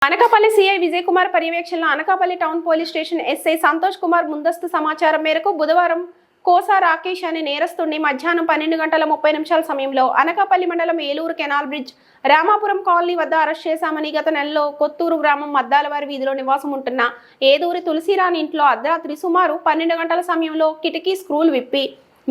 Anakapalli CI Vijay Kumar పర్యవేక్షణలో Anakapalli town police station SI Santosh Kumar ముందస్తు సమాచారం మేరకు బుధవారం కోసా రాకేష్ అనే నేరస్తుడిని మధ్యాహ్నం 12:30 సమయంలో అనకాపల్లి మండలం Eluru canal bridge Ramapuram colony వద్ద అరెస్ట్ చేశామని గత నెలలో కొత్తూరు గ్రామం మద్దాలవారి వీధిలో నివాసం ఉంటున్న ఏదూరి తులసిరాణి ఇంట్లో అర్ధరాత్రి సుమారు 12 గంటల సమయంలో కిటికీ స్క్రూలు విప్పి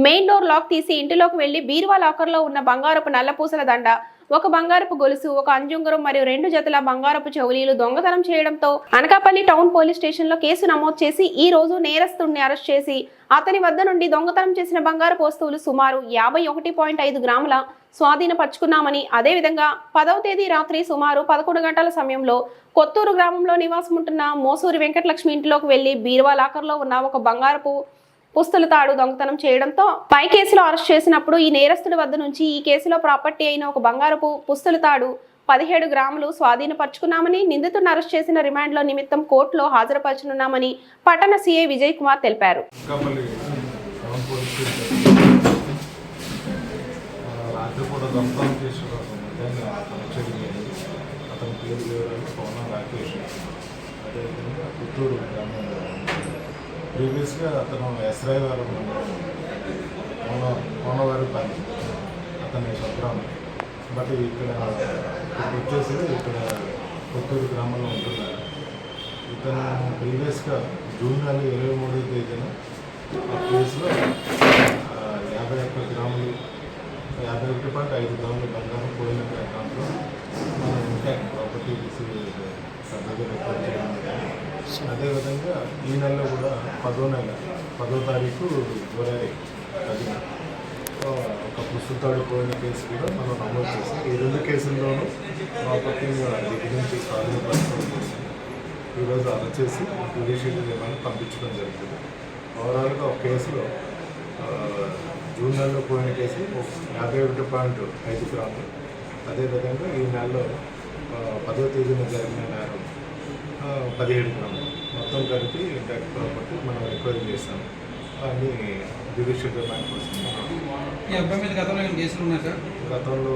మెయిన్ డోర్ లాక్ తీసి ఇంటిలోకి వెళ్లి బీరువా లాకర్లో ఉన్న బంగారపు నల్లపూసల దండ, ఒక బంగారపు గొలుసు, ఒక అంజుంగరం మరియు 2 జతల బంగారపు చెవులీలు దొంగతనం చేయడంతో అనకాపల్లి టౌన్ పోలీస్ స్టేషన్ లో కేసు నమోదు చేసి ఈ రోజు నేరస్తుడిని అరెస్ట్ చేసి అతని వద్ద నుండి దొంగతనం చేసిన బంగారపు వస్తువులు సుమారు 51.5 గ్రాముల స్వాధీనపరుచుకున్నామని, అదేవిధంగా 10వ తేదీ రాత్రి సుమారు 11 గంటల సమయంలో కొత్తూరు గ్రామంలో నివాసం ఉంటున్న మోసూరి వెంకటలక్ష్మి ఇంటిలోకి వెళ్లి బీరువా లాకర్లో ఉన్న ఒక బంగారపు పుస్తల తాడు దొంగతనం చేయడంతో పై కేసులో అరెస్ట్ చేసినప్పుడు ఈ నేరస్తుడి వద్ద నుంచి ఈ కేసులో ప్రాపర్టీ అయిన ఒక బంగారపు పుస్తల తాడు 17 గ్రాములు స్వాధీనపరుచుకున్నామని, నిందితుడిని అరెస్ట్ చేసిన రిమాండ్లో నిమిత్తం కోర్టులో హాజరుపరచనున్నామని పట్టణ సీఐ విజయ్ కుమార్ తెలిపారు. ప్రీవియస్గా అతను ఎస్రాయవరం కోనవారి పని అతని స్వగ్రామం, బట్ ఇక్కడ వచ్చేసి ఇక్కడ కొత్తూరు గ్రామంలో ఉంటున్నారు. ఇతను ప్రీవియస్గా జూన్ 23వ తేదీన ఆ కేసులో 51 గ్రాములు 51.5 గ్రాములు బంగారం పోయిన దాంట్లో మనం ఇంకా ప్రాపర్టీ సభ్యులు రికార్డ్ చేయడం. అదేవిధంగా ఈ నెలలో కూడా 10వ తారీఖు జూలై 10న ఒక పుస్తకాడు పోయిన కేసు కూడా మనం నమోదు చేసాం. ఈ 2 కేసుల్లోనూ ప్రాపర్టీని దగ్గర నుంచి స్వాధీనపరచడం చేసి ఈరోజు అరెస్ట్ చేసి జ్యుడిషియల్ రిమాండ్ పంపించడం జరుగుతుంది. ఓవరాల్గా ఒక కేసులో జూన్ నెలలో పోయిన కేసు 51.5 గ్రాములు, అదేవిధంగా ఈ నెలలో 10వ తేదీన జరిగిన నేరం 17 గ్రాములు, మొత్తం కలిపి ఇంటాక్ట్ ప్రాపర్టీ మనం ఎంక్వైరీ చేస్తాం. అన్నీ జ్యుడిషియల్ రిమాండ్ కోసం. ఈ అబ్బాయి మీద గతంలో ఏం కేసులు ఉన్నాయి సార్? గతంలో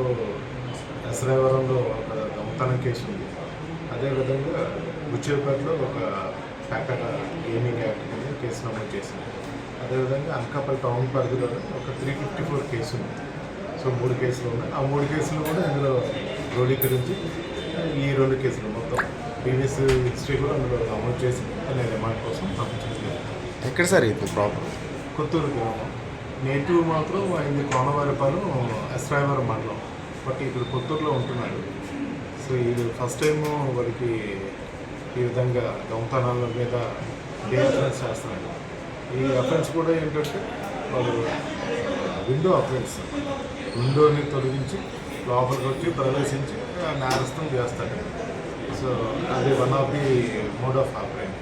ఎస్రాయవరంలో ఒక దొంగతనం కేసు ఉంది. అదేవిధంగా బుచ్చేపేటలో ఒక ప్యాకెట్ గేమింగ్ యాక్ట్ కింద కేసు నమోదు చేసింది. అదేవిధంగా అనకాపల్లి టౌన్ పరిధిలో ఒక 354 కేసు ఉంది. సో 3 కేసులు ఉన్నాయి. ఆ 3 కేసులు కూడా ఇందులో క్రోడీకరించి ఈ 2 కేసులు మొత్తం ప్రీవియస్ హిస్టరీ కూడా అందులో నమోదు చేసి అనే రిమాండ్ కోసం పంపించడం జరిగింది. ఎక్కడ సార్ ఇది ప్రాపర్? కొత్తూరు గ్రామం. నేటివ్ మాత్రం ఇది కోనవారిపాలెం ఎస్రాయవరం మండలం, బట్ ఇప్పుడు కొత్తూరులో ఉంటున్నారు. సో ఇది ఫస్ట్ టైము వారికి ఈ విధంగా దొంగతనాల మీద డే అఫెన్స్ చేస్తున్నారు. ఈ అఫెన్స్ కూడా ఏంటంటే వాళ్ళు విండో అఫెన్స్, విండోని తొలగించి లోపలికి వచ్చి ప్రవేశించి నేరస్థం చేస్తారు. సో అది one of the mode of operation.